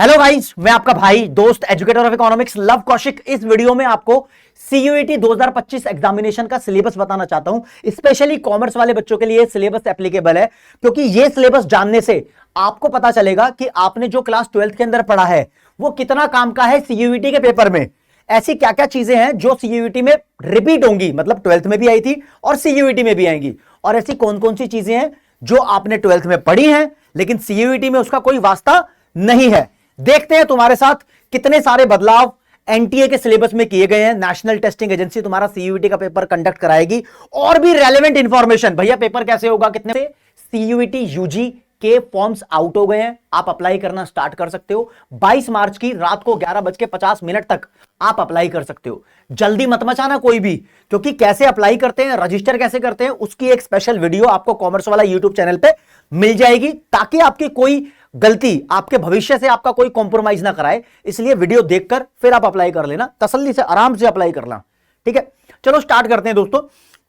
Hello guys, मैं आपका भाई दोस्त educator of economics love Kaushik इस वीडियो में आपको सीयूईटी 2025 एग्जामिनेशन का सिलेबस बताना चाहता हूं। स्पेशली कॉमर्स वाले बच्चों के लिए सिलेबस एप्लीकेबल है, क्योंकि यह सिलेबस जानने से आपको पता चलेगा कि आपने जो क्लास 12th के अंदर पढ़ा है वो कितना काम का है सीयूईटी के पेपर में। ऐसी क्या क्या चीजें हैं जो सीयूईटी में रिपीट होंगी, मतलब 12th में भी आई थी और सीयूईटी में भी आएंगी, और ऐसी कौन कौन सी चीजें हैं जो आपने 12th में पढ़ी हैं लेकिन सीयूईटी में उसका कोई वास्ता नहीं है। देखते हैं तुम्हारे साथ कितने सारे बदलाव एनटीए के सिलेबस में किए गए हैं। नेशनल टेस्टिंग एजेंसी तुम्हारा सीयूईटी का पेपर कंडक्ट कराएगी, और भी रेलेवेंट इंफॉर्मेशन, भैया पेपर कैसे होगा, कितने से सीयूईटी यूजी के फॉर्म्स आउट हो गए हैं, आप अप्लाई करना स्टार्ट कर सकते हो। 22 मार्च की रात को 11:50 तक आप अप्लाई कर सकते हो। जल्दी मत मचाना कोई भी, क्योंकि कैसे अप्लाई करते हैं, रजिस्टर कैसे करते हैं, उसकी एक स्पेशल वीडियो आपको कॉमर्स वाला यूट्यूब चैनल पे मिल जाएगी, ताकि आपकी कोई गलती आपके भविष्य से आपका कोई कॉम्प्रोमाइज ना कराए। इसलिए वीडियो देखकर फिर आप अप्लाई कर लेना, तसल्ली से आराम से अप्लाई करना, ठीक है। चलो स्टार्ट करते हैं दोस्तों।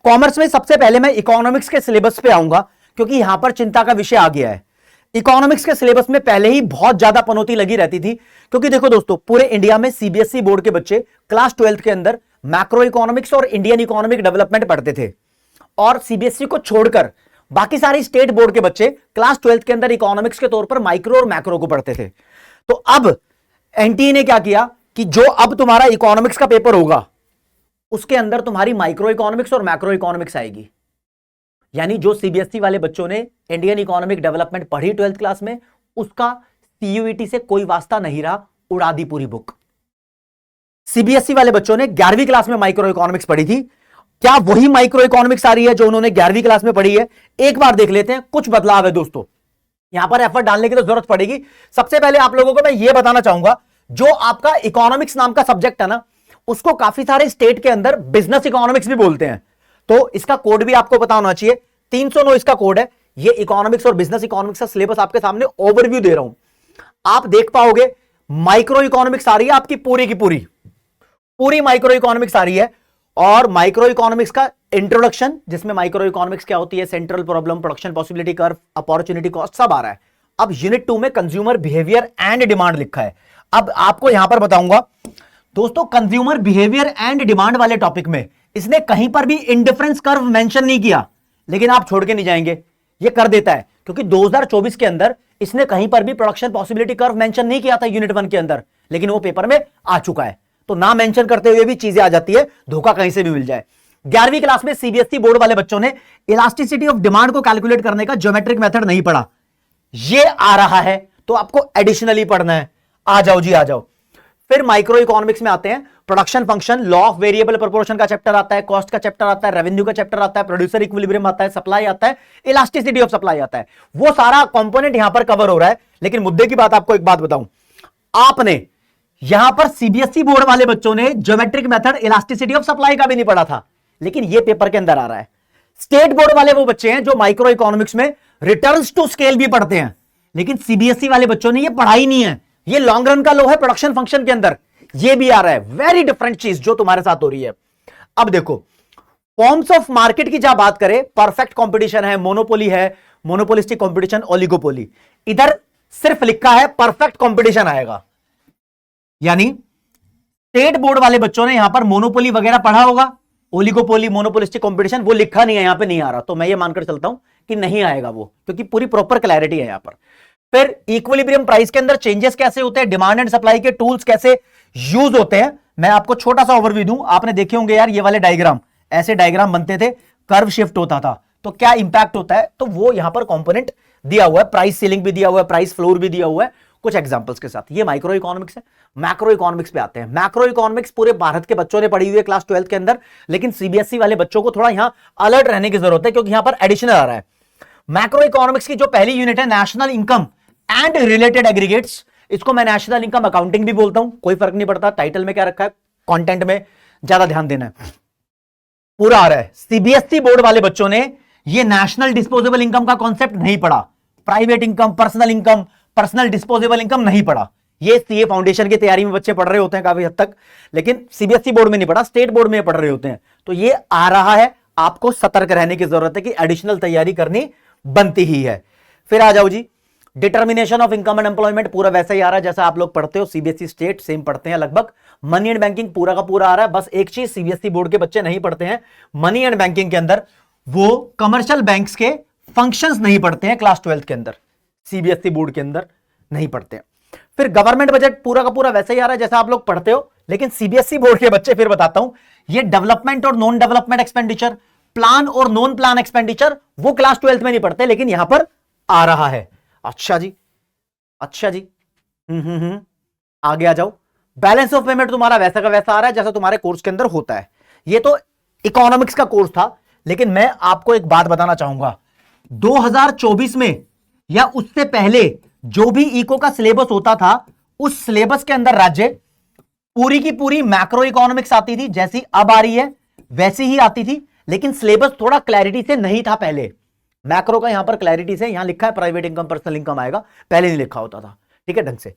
कॉमर्स में सबसे पहले मैं इकोनॉमिक्स के सिलेबस पे आऊंगा, क्योंकि यहां पर चिंता का विषय आ गया है। इकोनॉमिक्स के सिलेबस में पहले ही बहुत ज्यादा पनौती लगी रहती थी, क्योंकि देखो दोस्तों, पूरे इंडिया में सीबीएसई बोर्ड के बच्चे क्लास 12th के अंदर मैक्रो इकोनॉमिक्स और इंडियन इकोनॉमिक डेवलपमेंट पढ़ते थे, और सीबीएसई को छोड़कर बाकी सारी स्टेट बोर्ड के बच्चे क्लास 12th के अंदर इकोनॉमिक्स के तौर पर माइक्रो और मैक्रो को पढ़ते थे। तो अब एनटीए ने क्या किया कि जो अब तुम्हारा इकोनॉमिक्स का पेपर होगा उसके अंदर तुम्हारी माइक्रो इकोनॉमिक्स और मैक्रो इकोनॉमिक्स आएगी। यानी जो सीबीएसई वाले बच्चों ने इंडियन इकोनॉमिक डेवलपमेंट पढ़ी 12th क्लास में, उसका सीयूईटी से कोई वास्ता नहीं रहा, उड़ा दी पूरी बुक। सीबीएसई वाले बच्चों ने 11वीं क्लास में माइक्रो इकोनॉमिक्स पढ़ी थी, क्या वही माइक्रो इकोनॉमिक्स आ रही है जो उन्होंने 11वीं क्लास में पढ़ी है? एक बार देख लेते हैं। कुछ बदलाव है दोस्तों, यहां पर एफर्ट डालने की तो जरूरत पड़ेगी। सबसे पहले आप लोगों को मैं यह बताना चाहूंगा, जो आपका इकोनॉमिक्स नाम का सब्जेक्ट है ना, उसको काफी सारे स्टेट के अंदर बिजनेस इकोनॉमिक्स भी बोलते हैं। तो इसका कोड भी आपको पता होना चाहिए, 309 इसका कोड है। ये इकोनॉमिक्स और बिजनेस इकोनॉमिक्स का सिलेबस आपके सामने ओवरव्यू दे रहा हूं। आप देख पाओगे माइक्रो इकोनॉमिक्स आ रही है आपकी पूरी की पूरी माइक्रो इकोनॉमिक्स आ रही है, और माइक्रो इकोनॉमिक्स का इंट्रोडक्शन, जिसमें माइक्रो इकोनॉमिक्स क्या होती है, central problem, production possibility curve, opportunity cost, सब आ रहा है। अब यूनिट 2 में कंज्यूमर बिहेवियर एंड डिमांड लिखा है। अब आपको यहां पर बताऊंगा दोस्तों, कंज्यूमर बिहेवियर एंड डिमांड वाले टॉपिक में इसने कहीं पर भी इंडिफरेंस कर्व मेंशन नहीं किया, लेकिन आप छोड़ के नहीं जाएंगे, ये कर देता है, क्योंकि 2024 के अंदर इसने कहीं पर भी प्रोडक्शन पॉसिबिलिटी कर्व मेंशन नहीं किया था यूनिट 1 के अंदर, लेकिन वो पेपर में आ चुका है। तो ना मेंशन करते हुए भी चीजें आ जाती है, धोखा कहीं से भी मिल जाए। 11वीं क्लास में सीबीएसई बोर्ड वाले बच्चों ने इलास्टिसिटी ऑफ डिमांड को कैलकुलेट करने का ज्योमेट्रिक मेथड नहीं पढ़ा, ये आ रहा है, तो आपको एडिशनली पढ़ना है। आ जाओ जी, आ जाओ। फिर माइक्रो इकोनॉमिक्स में आते हैं, production function, law of variable proportion का चैप्टर आता है, कॉस्ट का चैप्टर आता है, रेवेन्यू का चैप्टर आता है, प्रोड्यूसर इक्विलिब्रियम आता है, सप्लाई आता है, इलास्टिसिटी ऑफ सप्लाई आता है। वो सारा कंपोनेंट यहां पर कवर हो रहा है। लेकिन मुद्दे की बात, आपको एक बात बताऊं, आपने यहां पर सीबीएसई बोर्ड वाले बच्चों ने geometric method, elasticity of supply का भी नहीं पढ़ा था, लेकिन ये पेपर के अंदर आ रहा है। स्टेट बोर्ड वाले वो बच्चे हैं जो माइक्रो इकोनॉमिक्स में रिटर्न्स टू स्केल भी पढ़ते हैं, लेकिन सीबीएसई वाले बच्चों ने ये पढ़ा ही नहीं है। ये लॉन्ग रन का लो है प्रोडक्शन फंक्शन के अंदर, ये भी आ रहा है। वेरी डिफरेंट चीज जो तुम्हारे साथ हो रही है। अब देखो, फॉर्म्स ऑफ मार्केट की जब बात करें, परफेक्ट कंपटीशन है, मोनोपोली है, मोनोपोलिस्टिक कंपटीशन, ओलिगोपोली, इधर सिर्फ लिखा है परफेक्ट कंपटीशन आएगा। यानी स्टेट बोर्ड वाले बच्चों ने यहां पर मोनोपोली वगैरह पढ़ा होगा, ओलिगोपोली, मोनोपोलिस्टिक कंपटीशन, वो लिखा नहीं है, यहां पे नहीं आ रहा, तो मैं ये मानकर चलता हूं कि नहीं आएगा वो, क्योंकि पूरी प्रॉपर क्लैरिटी है यहां पर। फिर इक्विलिब्रियम प्राइस के अंदर चेंजेस कैसे होते हैं, डिमांड एंड सप्लाई के टूल्स कैसे यूज होते हैं, मैं आपको छोटा सा ओवरव्यू दूं। आपने देखे होंगे यार ये वाले डायग्राम, ऐसे डायग्राम बनते थे, कर्व शिफ्ट होता था, तो क्या इंपैक्ट होता है, तो वो यहां पर कंपोनेंट दिया हुआ है, प्राइस सीलिंग भी दिया हुआ है, प्राइस फ्लोर भी दिया हुआ है, कुछ एग्जांपल्स के साथ। ये माइक्रो इकोनॉमिक्स है। मैक्रो इकोनॉमिक्स पे आते हैं। मैक्रो इकोनॉमिक्स पूरे भारत के बच्चों ने पढ़ी हुई है क्लास 12th के अंदर, लेकिन सीबीएसई वाले बच्चों को थोड़ा यहां अलर्ट रहने की जरूरत है, क्योंकि यहां पर एडिशनल आ रहा है। मैक्रो इकोनॉमिक्स की जो पहली यूनिट है, national income and related aggregates, इसको मैं नेशनल इनकम अकाउंटिंग भी बोलता हूं, कोई फर्क नहीं पड़ता टाइटल में क्या रखा है, कंटेंट में ज्यादा ध्यान देना है। पूरा आ रहा है। सीबीएसई बोर्ड वाले बच्चों ने ये नेशनल डिस्पोजेबल इनकम का कॉन्सेप्ट नहीं पढ़ा, private income, personal disposable income नहीं पढ़ा। ये सीए फाउंडेशन की तैयारी में बच्चे पढ़ रहे होते हैं काफी हद तक, लेकिन सीबीएसई बोर्ड में नहीं पढ़ा, स्टेट बोर्ड में पढ़ रहे होते हैं। तो ये आ रहा है, आपको सतर्क रहने की जरूरत है कि एडिशनल तैयारी करनी बनती ही है। फिर आ जाओ जी, determination of income and employment पूरा वैसा ही आ रहा है जैसा आप लोग पढ़ते हो, सीबीएसई स्टेट सेम पढ़ते हैं लगभग। मनी एंड बैंकिंग पूरा का पूरा आ रहा है। बस एक चीज सीबीएसई बोर्ड के बच्चे नहीं पढ़ते हैं, मनी एंड बैंकिंग के अंदर वो कमर्शियल बैंक्स के फंक्शंस नहीं पढ़ते हैं क्लास 12 के अंदर, सीबीएसई बोर्ड के अंदर नहीं पढ़ते हैं। फिर गवर्नमेंट बजट पूरा का पूरा वैसा ही आ रहा है जैसा आप लोग पढ़ते हो, लेकिन सीबीएसई बोर्ड के बच्चे, फिर बताता हूं, ये डेवलपमेंट और नॉन डेवलपमेंट एक्सपेंडिचर, प्लान और नॉन प्लान एक्सपेंडिचर वो क्लास 12 में नहीं पढ़ते, लेकिन यहां पर आ रहा है। अच्छा जी, अच्छा जी, आगे आ जाओ। बैलेंस ऑफ पेमेंट तुम्हारा वैसा का वैसा आ रहा है जैसा तुम्हारे कोर्स के अंदर होता है। ये तो इकोनॉमिक्स का कोर्स था, लेकिन मैं आपको एक बात बताना चाहूंगा, 2024 में या उससे पहले जो भी इको का सिलेबस होता था, उस सिलेबस के अंदर राज्य पूरी की पूरी मैक्रो इकोनॉमिक्स आती थी, जैसी अब आ रही है वैसी ही आती थी, लेकिन सिलेबस थोड़ा क्लैरिटी से नहीं था पहले। मैक्रो का यहां पर क्लैरिटी से, यहां लिखा है प्राइवेट इनकम पर्सनल इनकम आएगा, पहले नहीं लिखा होता था, ठीक है ढंग से।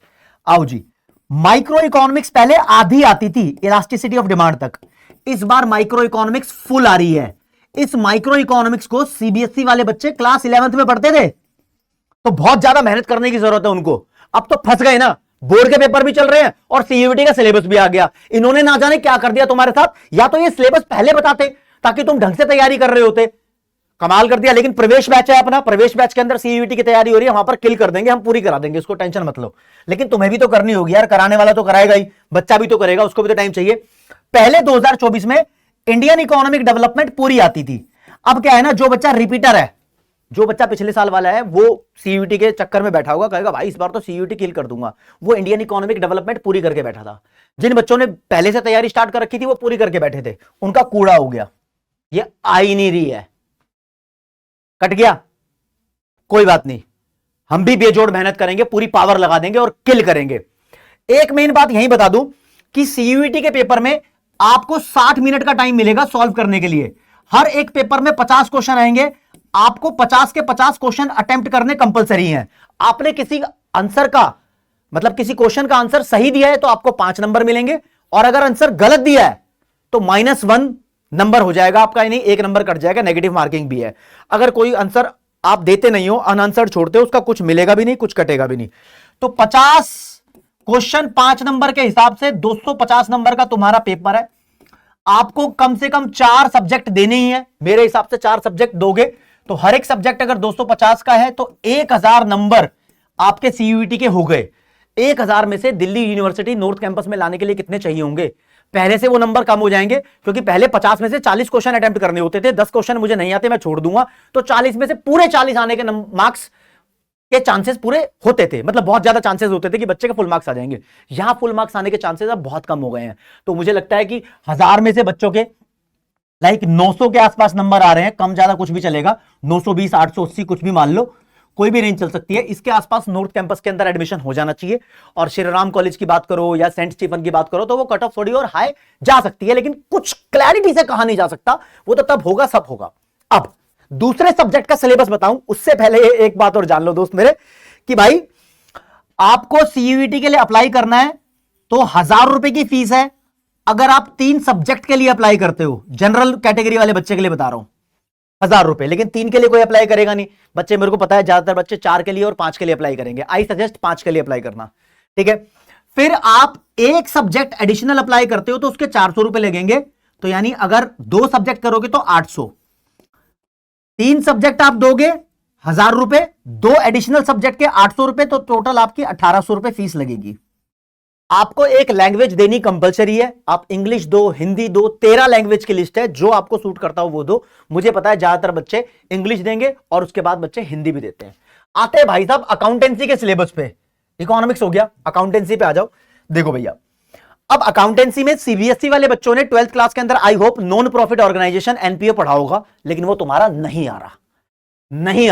आओ जी, माइक्रो इकोनॉमिक्स पहले आधी आती थी इलास्टिसिटी ऑफ डिमांड तक, इस बार माइक्रो इकोनॉमिक्स फुल आ रही है। इस माइक्रो इकोनॉमिक्स को सीबीएसई वाले बच्चे क्लास 11th में पढ़ते थे, तो बहुत ज्यादा मेहनत करने की जरूरत है उनको। अब तो फंस गए ना, बोर्ड के पेपर भी चल रहे हैं और सीयूईटी का सिलेबस भी आ गया। इन्होंने ना जाने क्या कर दिया तुम्हारे साथ, या तो ये सिलेबस पहले बताते ताकि तुम ढंग से तैयारी कर रहे होते, कमाल कर दिया। लेकिन प्रवेश बैच है अपना, प्रवेश बैच के अंदर सीयूईटी की तैयारी हो रही है, वहां पर किल कर देंगे, हम पूरी करा देंगे, उसको टेंशन मत लो। लेकिन तुम्हें भी तो करनी होगी यार, कराने वाला तो कराएगा ही, बच्चा भी तो करेगा, उसको भी तो टाइम चाहिए। पहले 2024 में इंडियन इकोनॉमिक डेवलपमेंट पूरी आती थी। अब क्या है ना, जो बच्चा रिपीटर है, जो बच्चा पिछले साल वाला है, वो सीयूईटी के चक्कर में बैठा होगा, कहेगा भाई इस बार तो सीयूईटी किल कर दूंगा, वो इंडियन इकोनॉमिक डेवलपमेंट पूरी करके बैठा था। जिन बच्चों ने पहले से तैयारी स्टार्ट कर रखी थी वो पूरी करके बैठे थे, उनका कूड़ा हो गया, ये आ ही नहीं रही है, कट गया, कोई बात नहीं, हम भी बेजोड़ मेहनत करेंगे, पूरी पावर लगा देंगे और किल करेंगे। एक मेन बात यही बता दूं कि सीयूईटी के पेपर में आपको 60 मिनट का टाइम मिलेगा सॉल्व करने के लिए। हर एक पेपर में 50 क्वेश्चन आएंगे, आपको 50 के 50 क्वेश्चन अटेम्प्ट करने कंपलसरी हैं। आपने किसी आंसर का, मतलब किसी क्वेश्चन का आंसर सही दिया है तो आपको 5 नंबर मिलेंगे, और अगर आंसर गलत दिया है तो -1 नंबर हो जाएगा आपका, यानी 1 नंबर कट जाएगा, नेगेटिव मार्किंग भी है। अगर कोई आंसर आप देते नहीं हो, अनआंसर्ड छोड़ते हो, उसका कुछ मिलेगा भी नहीं, कुछ कटेगा भी नहीं। तो 50 क्वेश्चन 5 नंबर के हिसाब से 250 नंबर का तुम्हारा पेपर है। आपको कम से कम 4 सब्जेक्ट देने ही है, मेरे हिसाब से 4 सब्जेक्ट दोगे तो हर एक सब्जेक्ट अगर 250 का है तो 1000 नंबर आपके सीयूईटी के हो गए। 1000 में से दिल्ली यूनिवर्सिटी नॉर्थ कैंपस में लाने के लिए कितने चाहिए होंगे? पहले से वो नंबर कम हो जाएंगे, क्योंकि पहले 50 में से 40 क्वेश्चन अटेम्प्ट करने होते थे। 10 क्वेश्चन मुझे नहीं आते, मैं छोड़ दूंगा, तो 40 में से पूरे 40 आने के मार्क्स के चांसेस पूरे होते थे, मतलब बहुत ज्यादा चांसेस होते थे कि बच्चे के फुल मार्क्स आ जाएंगे। यहां फुल मार्क्स आने के चांसेस अब बहुत कम हो गए हैं। तो मुझे लगता है कि 1000 में से बच्चों के 900 के आसपास नंबर आ रहे हैं, कम ज्यादा कुछ भी चलेगा, 920, 880 कुछ भी मान लो, कोई भी रेंज चल सकती है। इसके आसपास नॉर्थ कैंपस के अंदर एडमिशन हो जाना चाहिए। और श्री राम कॉलेज की बात करो या सेंट स्टीफन की बात करो तो वो कट ऑफ थोड़ी और हाई जा सकती है, लेकिन कुछ क्लैरिटी से कहा नहीं जा सकता, वो तो तब होगा, सब होगा। अब दूसरे सब्जेक्ट का सिलेबस बताऊं उससे पहले एक बात और जान लो दोस्त मेरे, कि भाई आपको सीयूईटी के लिए अप्लाई करना है तो 1000 रुपए की फीस है। अगर आप 3 सब्जेक्ट के लिए अप्लाई करते हो, जनरल कैटेगरी वाले बच्चे के लिए बता रहा हूं, 1000 रुपए, लेकिन 3 के लिए कोई अप्लाई करेगा नहीं बच्चे, मेरे को पता है ज्यादातर बच्चे 4 के लिए और 5 के लिए अप्लाई करेंगे। आई सजेस्ट 5 के लिए अप्लाई करना, ठीक है। फिर आप एक सब्जेक्ट एडिशनल अप्लाई करते हो तो उसके 400 रुपए लगेंगे, तो यानी अगर 2 सब्जेक्ट करोगे तो 800, 3 सब्जेक्ट आप दोगे 1000 रुपए, 2 एडिशनल सब्जेक्ट के 800 रुपए, तो टोटल आपकी 1800 रुपए फीस लगेगी। आपको एक लैंग्वेज देनी कंपलसरी है, आप इंग्लिश दो, हिंदी दो, 13 लैंग्वेज की लिस्ट है, जो आपको सूट करता हो वो दो। मुझे पता है ज्यादातर बच्चे इंग्लिश देंगे और उसके बाद बच्चे हिंदी भी देते हैं। आते हैं भाई साहब अकाउंटेंसी के सिलेबस पे, इकोनॉमिक्स हो गया, अकाउंटेंसी पे आ जाओ। देखो भैया, अब अकाउंटेंसी में सीबीएसई वाले बच्चों ने 12th क्लास के अंदर I hope non profit organisation NPO पढ़ा होगा, लेकिन वो तुम्हारा नहीं आ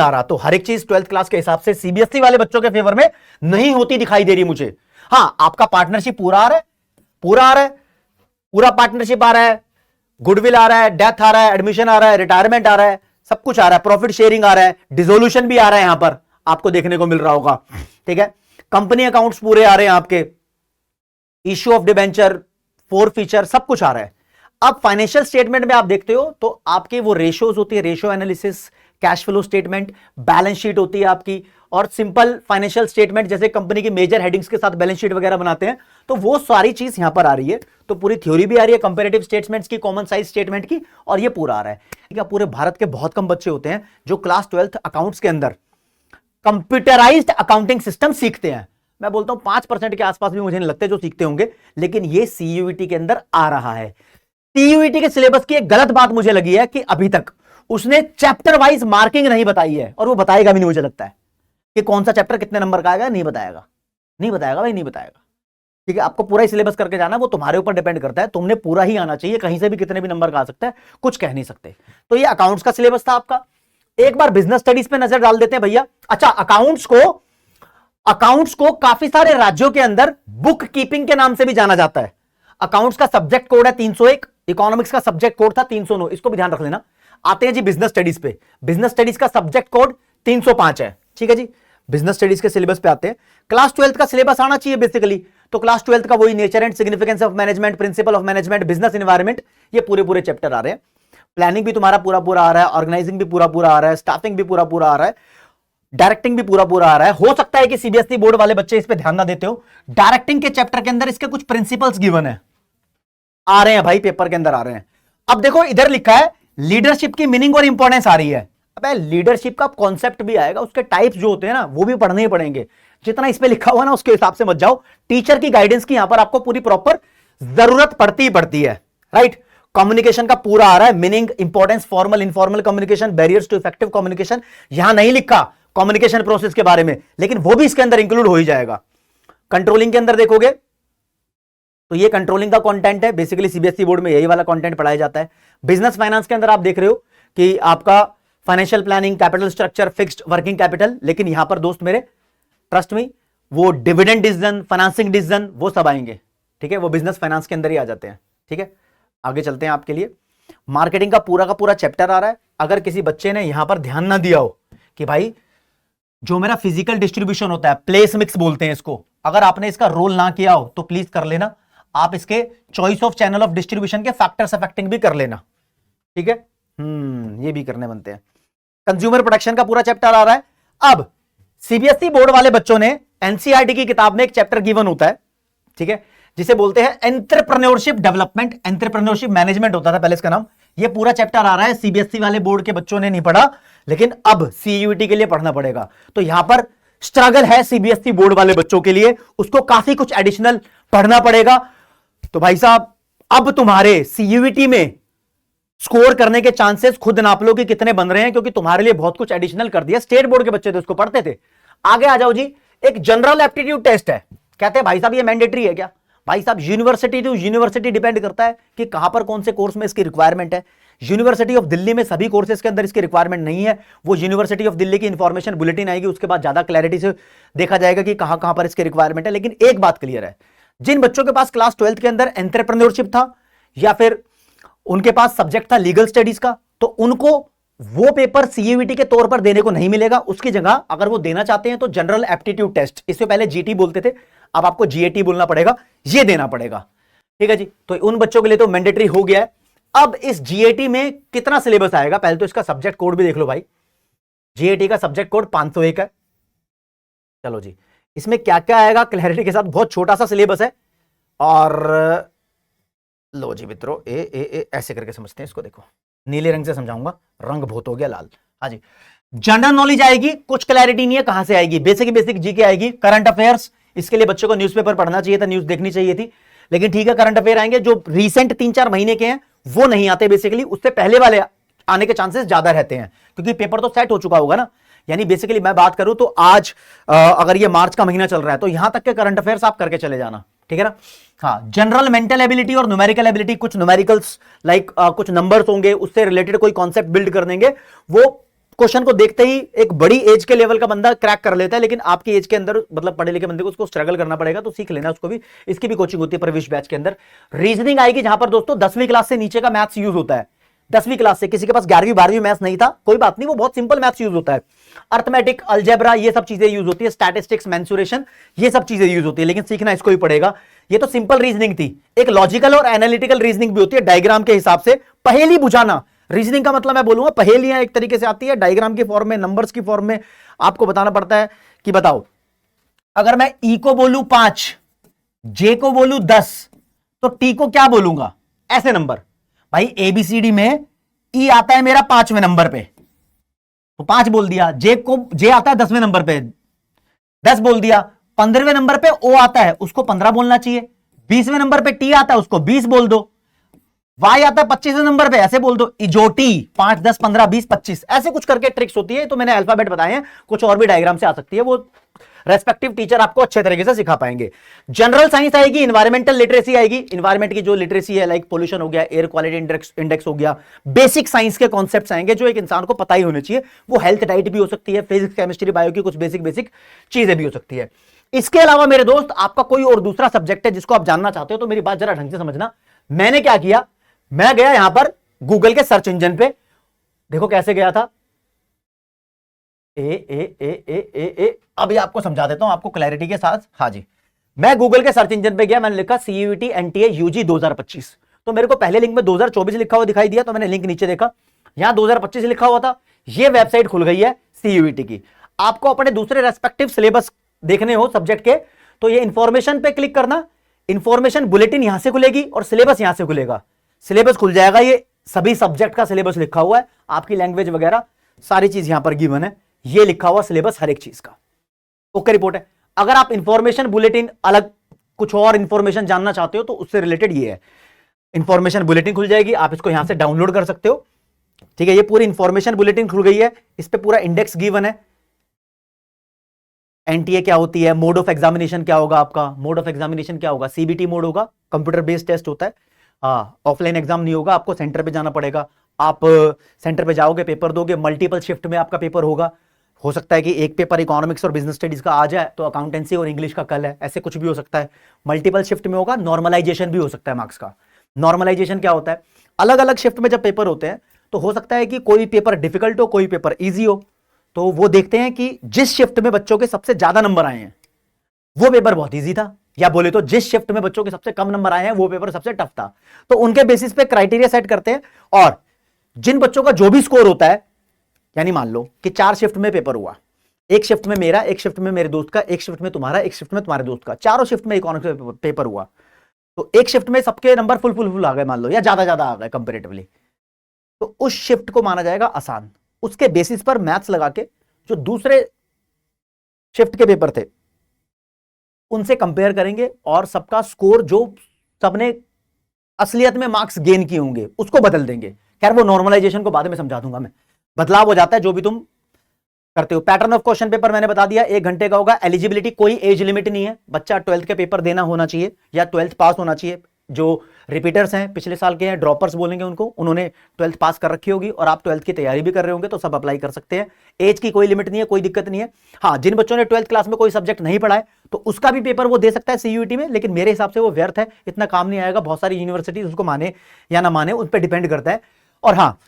रहा। तो हर एक चीज 12th क्लास के हिसाब से सीबीएसई वाले बच्चों के फेवर में नहीं होती दिखाई दे रही मुझे। हां, आपका पार्टनरशिप पूरा आ रहा है, पूरा पार्टनरशिप आ रहा है, गुडविल आ रहा है, डेथ आ रहा है, एडमिशन आ रहा है, रिटायरमेंट आ रहा है, सब कुछ आ रहा है, प्रॉफिट शेयरिंग आ रहा है, डिसोल्यूशन भी आ रहा है, यहां पर आपको देखने को मिल रहा होगा, ठीक है। कंपनी अकाउंट्स पूरे आ रहे हैं आपके, इश्यू ऑफ डिबेंचर, फॉरफीचर, सब कुछ आ रहा है। अब फाइनेंशियल स्टेटमेंट में आप देखते हो तो आपके वो रेशियोज होती है, ratio analysis, cash flow statement, balance sheet होती है आपकी, और सिंपल फाइनेंशियल स्टेटमेंट जैसे कंपनी की मेजर हेडिंग्स के साथ बैलेंस शीट वगैरह बनाते हैं, तो वो सारी चीज यहां पर आ रही है। तो पूरी थ्योरी भी आ रही है कंपैरेटिव स्टेटमेंट्स की, कॉमन साइज स्टेटमेंट की, और ये पूरा आ रहा है। ठीक है, पूरे भारत के बहुत कम बच्चे होते हैं जो क्लास 12th अकाउंट्स के अंदर कंप्यूटराइज्ड अकाउंटिंग सिस्टम सीखते हैं। मैं बोलता हूं 5% के आसपास भी मुझे नहीं लगता जो सीखते होंगे, लेकिन ये सीयूईटी के अंदर आ रहा है। सीयूईटी के सिलेबस की एक गलत बात मुझे लगी है कि अभी तक उसने चैप्टर वाइज मार्किंग नहीं बताई है, और वो बताएगा भी नहीं, मुझे लगता है कि कौन सा चैप्टर कितने नंबर का आएगा। नहीं बताएगा, नहीं बताएगा भाई, नहीं बताएगा। ठीक है, आपको पूरा ही सिलेबस करके जाना, वो तुम्हारे ऊपर डिपेंड करता है, तुमने पूरा ही आना चाहिए, कहीं से भी कितने भी नंबर का आ सकता है, कुछ कह नहीं सकते। तो ये अकाउंट्स का सिलेबस था आपका। एक बार बिजनेस स्टडीज पे नजर डाल देते हैं भैया। अच्छा, अकाउंट्स को काफी सारे राज्यों के अंदर बुक कीपिंग के नाम से भी जाना जाता है। अकाउंट्स का सब्जेक्ट कोड है 301, इकोनॉमिक्स का सब्जेक्ट कोड था 309, इसको भी ध्यान रख लेना। आते हैं जी बिजनेस स्टडीज पे। बिजनेस स्टडीज का सब्जेक्ट कोड 305 है। ठीक है जी, बिजनेस स्टडीज के सिलेबस पे आते हैं। क्लास 12th का सिलेबस आना चाहिए बेसिकली, तो क्लास 12th का वही nature and significance of management, principle of management, business environment, ये पूरे चैप्टर आ रहे हैं। प्लानिंग भी तुम्हारा पूरा आ रहा है, ऑर्गेनाइजिंग भी पूरा आ रहा है, स्टाफिंग भी पूरा आ रहा है, डायरेक्टिंग भी पूरा आ रहा है। हो सकता है कि सीबीएसई बोर्ड वाले बच्चे इस पे ध्यान ना देते हो। डायरेक्टिंग के चैप्टर के अंदर इसके कुछ प्रिंसिपल्स गिवन है, आ रहे हैं भाई, पेपर के अंदर आ रहे हैं। अब देखो इधर लिखा है लीडरशिप की मीनिंग और इंपॉर्टेंस आ रही है। अबे लीडरशिप का कॉन्सेप्ट भी आएगा, उसके टाइप्स जो होते हैं ना वो भी पढ़ने ही पड़ेंगे। जितना इस पे लिखा हुआ ना उसके हिसाब से मत जाओ। टीचर की गाइडेंस की यहां पर आपको पूरी प्रॉपर जरूरत पड़ती ही पड़ती है, राइट। कम्युनिकेशन का पूरा आ रहा है, meaning, importance, formal informal communication, barriers to effective communication. यहां नहीं लिखा कम्युनिकेशन प्रोसेस के बारे में, लेकिन वो भी इसके अंदर इंक्लूड हो ही जाएगा। कंट्रोलिंग के अंदर देखोगे तो ये कंट्रोलिंग का कंटेंट है, बेसिकली सीबीएसई बोर्ड में यही वाला कंटेंट पढ़ाया जाता है। बिजनेस फाइनेंस के अंदर आप देख रहे हो कि आपका financial planning, capital structure, fixed working capital, लेकिन यहां पर दोस्त मेरे ट्रस्ट में वो डिविडेंड डिसीजन, फाइनेंसिंग डिसीजन, वो सब आएंगे। ठीक है, वो बिजनेस फाइनेंस के अंदर ही आ जाते हैं। ठीक है, आगे चलते हैं आपके लिए। मार्केटिंग का पूरा चैप्टर आ रहा है। अगर किसी बच्चे ने यहां पर ध्यान ना दिया हो कि भाई जो मेरा फिजिकल डिस्ट्रीब्यूशन होता है, प्लेस मिक्स बोलते हैं इसको, अगर आपने इसका रोल ना किया हो तो प्लीज कर लेना। आप इसके choice of channel of distribution के फैक्टर्स अफेक्टिंग भी कर लेना। ठीक है, ये भी करने बनते हैं। कंज्यूमर प्रोटेक्शन का पूरा चैप्टर आ रहा है। अब सीबीएसई बोर्ड वाले बच्चों ने एनसीईआरटी की किताब में एक चैप्टर गिवन होता है, ठीक है, जिसे बोलते हैं एंटरप्रेन्योरशिप डेवलपमेंट, एंटरप्रेन्योरशिप मैनेजमेंट होता था पहले इसका नाम। ये पूरा चैप्टर आ रहा है, सीबीएसई वाले बोर्ड के बच्चों ने नहीं पढ़ा, लेकिन अब सीयूईटी के लिए पढ़ना पड़ेगा। तो यहां पर स्ट्रगल है सीबीएसई बोर्ड वाले बच्चों के लिए, उसको काफी कुछ एडिशनल पढ़ना पड़ेगा। तो भाई साहब अब तुम्हारे सीयूईटी में स्कोर करने के चांसेस खुद नाप लो कि कितने बन रहे हैं, क्योंकि तुम्हारे लिए बहुत कुछ एडिशनल कर दिया। स्टेट बोर्ड के बच्चे थे उसको पढ़ते थे। आगे आ जाओ जी, एक जनरल एप्टीट्यूड टेस्ट है। कहते हैं भाई साहब ये मैंडेटरी है क्या? भाई साहब यूनिवर्सिटी टू यूनिवर्सिटी डिपेंड करता है कि कहां पर कौन से कोर्स में इसकी रिक्वायरमेंट है। यूनिवर्सिटी ऑफ दिल्ली में सभी कोर्सेज के अंदर इसकी रिक्वायरमेंट नहीं है। वो यूनिवर्सिटी ऑफ दिल्ली की इंफॉर्मेशन बुलेटिन आएगी, उसके बाद ज्यादा क्लैरिटी से देखा जाएगा कि कहां कहां पर इसकी रिक्वायरमेंट है। लेकिन एक बात क्लियर है, जिन बच्चों के पास क्लास 12th के अंदर एंटरप्रेन्योरशिप था या फिर उनके पास सब्जेक्ट था लीगल स्टडीज का, तो उनको वो पेपर सीयूईटी के तौर पर देने को नहीं मिलेगा। उसकी जगह अगर वो देना चाहते हैं तो जनरल एप्टीट्यूड टेस्ट, इससे पहले जीटी बोलते थे, अब आपको जीएटी बोलना पड़ेगा, ये देना पड़ेगा। ठीक है जी, तो उन बच्चों के लिए तो मैंडेटरी हो गया है। अब इस जीएटी में कितना सिलेबस आएगा, पहले तो इसका सब्जेक्ट कोड भी देख लो भाई। जीएटी का सब्जेक्ट कोड 501 है। चलो जी, इसमें क्या क्या आएगा क्लैरिटी के साथ, बहुत छोटा सा सिलेबस है। और लो जी मित्रों, ए ऐसे करके समझते हैं इसको, देखो नीले रंग से समझाऊंगा, रंग बहुत हो गया लाल। हाँ जी, जनरल नॉलेज आएगी, कुछ क्लैरिटी नहीं है कहां से आएगी। बेसिक जीके आएगी। करंट अफेयर्स, इसके लिए बच्चों को न्यूज़पेपर पढ़ना चाहिए था, न्यूज देखनी चाहिए थी, लेकिन ठीक है करंट अफेयर आएंगे। जो रिसेंट 3-4 महीने के हैं वो नहीं आते, बेसिकली उससे पहले वाले आने के चांसेस ज्यादा रहते हैं, क्योंकि पेपर तो सेट हो चुका होगा ना। यानी बेसिकली मैं बात करूं तो आज अगर ये मार्च का महीना चल रहा है तो यहां तक के करंट अफेयर्स आप करके चले जाना, ठीक है ना। हाँ, जनरल मेंटल एबिलिटी और न्यूमेरिकल एबिलिटी, कुछ न्यूमेरिकल्स लाइक कुछ नंबर्स होंगे, उससे रिलेटेड कोई कॉन्सेप्ट बिल्ड कर देंगे। वो क्वेश्चन को देखते ही एक बड़ी एज के लेवल का बंदा क्रैक कर लेता है, लेकिन आपकी एज के अंदर मतलब पढ़े लिखे बंदे को उसको स्ट्रगल करना पड़ेगा, तो सीख लेना उसको भी। इसकी भी कोचिंग होती है प्रवेश बैच के अंदर। रीजनिंग आएगी, जहां पर दोस्तों 10वीं क्लास से नीचे का मैथ्स यूज होता है। 10वीं क्लास से किसी के पास 11वीं 12वीं मैथ्स नहीं था, कोई बात नहीं, वो बहुत सिंपल मैथ्स यूज होता है। अर्थमेटिक, अलजेब्रा, ये सब चीजें यूज होती है। स्टैटिस्टिक्स, मेंसुरेशन, ये सब चीजें यूज होती है, लेकिन सीखना इसको ही पड़ेगा। ये तो सिंपल रीजनिंग थी। एक लॉजिकल और एनालिटिकल रीजनिंग भी होती है, डायग्राम के हिसाब से पहेली बुझाना। रीजनिंग का मतलब मैं बोलूंगा पहेलियां एक तरीके से आती है, डायग्राम की फॉर्म में, नंबर्स की फॉर्म में आपको बताना पड़ता है कि बताओ अगर मैं ई को बोलूं 5, जे को बोलूं 10, तो टी को क्या बोलूंगा, ऐसे नंबर। भाई एबीसीडी में ई आता है मेरा 5वें नंबर पे, तो 5 बोल दिया। जे आता है 10वें नंबर पे, 10 बोल दिया। 15वें नंबर पे ओ आता है, उसको 15 बोलना चाहिए। 20वें नंबर पे टी आता है, उसको 20 बोल दो। वाई आता है 25वें नंबर पे, ऐसे बोल दो इजोटी 5, 10, 15, 20, 25, ऐसे कुछ करके ट्रिक्स होती है। तो मैंने अल्फाबेट बताए हैं, कुछ और भी डायग्राम से आ सकती है, वो रेस्पेक्टिव टीचर आपको अच्छे तरीके से सिखा पाएंगे। जनरल साइंस आएगी, इन्वायरमेंटल लिटरेसी आएगी, इन्वायरमेंट की जो लिटरेसी है लाइक पोल्यूशन हो गया, एयर क्वालिटी इंडेक्स हो गया, बेसिक साइंस के कॉन्सेप्ट्स आएंगे जो एक इंसान को पता ही होने चाहिए। वो हेल्थ डाइट भी हो सकती है, फिजिक्स केमिस्ट्री बायो की कुछ बेसिक चीजें भी हो सकती है। इसके अलावा मेरे दोस्त आपका कोई और दूसरा सब्जेक्ट है जिसको आप जानना चाहते हो तो मेरी बात जरा ढंग से समझना। मैंने क्या किया, मैं गया यहां पर गूगल के सर्च इंजन पे, देखो कैसे गया था, ए अभी आपको समझा देता हूं आपको क्लैरिटी के साथ। हाँ जी, मैं गूगल के सर्च इंजन पे गया, मैंने लिखा सीयूईटी एनटीए यूजी 2025, तो मेरे को पहले लिंक में 2024 लिखा हुआ दिखाई दिया, तो मैंने लिंक नीचे देखा, यहां 2025 लिखा हुआ था। यह वेबसाइट खुल गई है सीयूईटी की। आपको अपने दूसरे रेस्पेक्टिव सिलेबस देखने हो सब्जेक्ट के, तो ये इंफॉर्मेशन पे क्लिक करना, इंफॉर्मेशन बुलेटिन यहां से खुलेगी और सिलेबस यहां से खुलेगा। सिलेबस खुल जाएगा, ये सभी सब्जेक्ट का सिलेबस लिखा हुआ है, आपकी लैंग्वेज वगैरह सारी चीज यहां पर गिवन है, ये लिखा हुआ सिलेबस हर एक चीज का। ओके रिपोर्ट है। अगर आप इंफॉर्मेशन बुलेटिन अलग कुछ और इंफॉर्मेशन जानना चाहते हो तो उससे रिलेटेड ये है, इंफॉर्मेशन बुलेटिन खुल जाएगी, आप इसको यहां से डाउनलोड कर सकते हो। ठीक है, ये पूरी इंफॉर्मेशन बुलेटिन खुल गई है, इस पे पूरा इंडेक्स गिवन है, एनटीए क्या होती है, मोड ऑफ एग्जामिनेशन क्या होगा आपका, मोड ऑफ एग्जामिनेशन क्या होगा, सीबीटी मोड होगा, कंप्यूटर बेस्ड टेस्ट होता है। हाँ, ऑफलाइन एग्जाम नहीं होगा, आपको सेंटर पे जाना पड़ेगा, आप सेंटर पे जाओगे, पेपर दोगे, मल्टीपल शिफ्ट में आपका पेपर होगा। हो सकता है कि एक पेपर इकोनॉमिक्स और बिजनेस स्टडीज का आ जाए तो अकाउंटेंसी और इंग्लिश का कल है, ऐसे कुछ भी हो सकता है। मल्टीपल शिफ्ट में होगा, नॉर्मलाइजेशन भी हो सकता है मार्क्स का। नॉर्मलाइजेशन क्या होता है, अलग अलग शिफ्ट में जब पेपर होते हैं तो हो सकता है कि कोई पेपर डिफिकल्ट हो, कोई पेपर ईजी हो, तो वो देखते हैं कि जिस शिफ्ट में बच्चों के सबसे ज्यादा नंबर आए हैं वो पेपर बहुत ईजी था, या बोले तो जिस शिफ्ट में बच्चों के सबसे कम नंबर आए हैं वो पेपर सबसे टफ था। तो उनके बेसिस पे क्राइटेरिया सेट करते हैं, और जिन बच्चों का जो भी स्कोर होता है, यानी मान लो कि 4 शिफ्ट में पेपर हुआ, एक शिफ्ट में मेरा, एक शिफ्ट में मेरे दोस्त का, एक शिफ्ट में तुम्हारा, एक शिफ्ट में तुम्हारे दोस्त का, चारों शिफ्ट में इकोनॉमिक्स पेपर हुआ, तो एक शिफ्ट में सबके नंबर फुल आ गए मान लो, या ज्यादा आ गए कंपेरेटिवली, तो उस शिफ्ट को माना जाएगा आसान। उसके बेसिस पर मैथ्स लगा के जो दूसरे शिफ्ट के पेपर थे उनसे कंपेयर करेंगे, और सबका स्कोर जो सबने असलियत में मार्क्स गेन किए होंगे उसको बदल देंगे। खैर वो नॉर्मलाइजेशन को बाद में समझा दूंगा मैं, बदलाव हो जाता है जो भी तुम करते हो। पैटर्न ऑफ क्वेश्चन पेपर मैंने बता दिया, 1 घंटे का होगा। एलिजिबिलिटी कोई एज लिमिट नहीं है, बच्चा 12th के पेपर देना होना चाहिए या 12th पास होना चाहिए। जो रिपीटर्स हैं, पिछले साल के हैं, ड्रॉपर्स बोलेंगे उनको, उन्होंने 12th पास कर रखी होगी और आप 12th की तैयारी भी कर रहे होंगे, तो सब अप्लाई कर सकते हैं। एज की कोई लिमिट नहीं है, कोई दिक्कत नहीं है। हाँ, जिन बच्चों ने 12th क्लास में कोई सब्जेक्ट नहीं पढ़ा है तो उसका भी पेपर वो दे सकता है सीयूईटी में, लेकिन मेरे हिसाब से वो व्यर्थ है, इतना काम नहीं आएगा। बहुत सारी यूनिवर्सिटीज उसको माने या ना माने, उन पर डिपेंड करता है। और हाँ,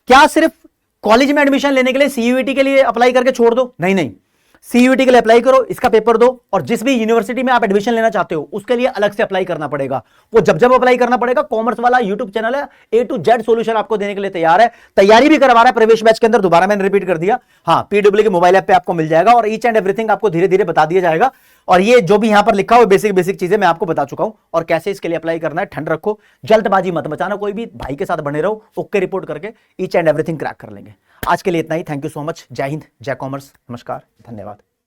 क्या सिर्फ कॉलेज में एडमिशन लेने के लिए सीयूईटी के लिए अप्लाई करके छोड़ दो? नहीं, सीयूईटी के लिए अप्लाई करो, इसका पेपर दो, और जिस भी यूनिवर्सिटी में आप एडमिशन लेना चाहते हो उसके लिए अलग से अप्लाई करना पड़ेगा। वो जब अप्लाई करना पड़ेगा, कॉमर्स वाला यूट्यूब चैनल है A to Z सॉल्यूशन आपको देने के लिए तैयार है, तैयारी भी करवा रहा है प्रवेश बैच के अंदर। दोबारा मैंने रिपीट कर दिया, हाँ, पीडब्ल्यू के मोबाइल ऐप पे आपको मिल जाएगा, और ईच एंड एवरीथिंग आपको धीरे धीरे बता दिया जाएगा। और ये जो भी यहां पर लिखा हुआ बेसिक चीजें मैं आपको बता चुका हूं, और कैसे इसके लिए अप्लाई करना है। ठंड रखो, जल्दबाजी मत मचाना, कोई भी भाई के साथ बने रहो, ओके रिपोर्ट करके ईच एंड एवरीथिंग क्रैक कर लेंगे। आज के लिए इतना ही, थैंक यू सो मच, जय हिंद, जय कॉमर्स, नमस्कार, धन्यवाद।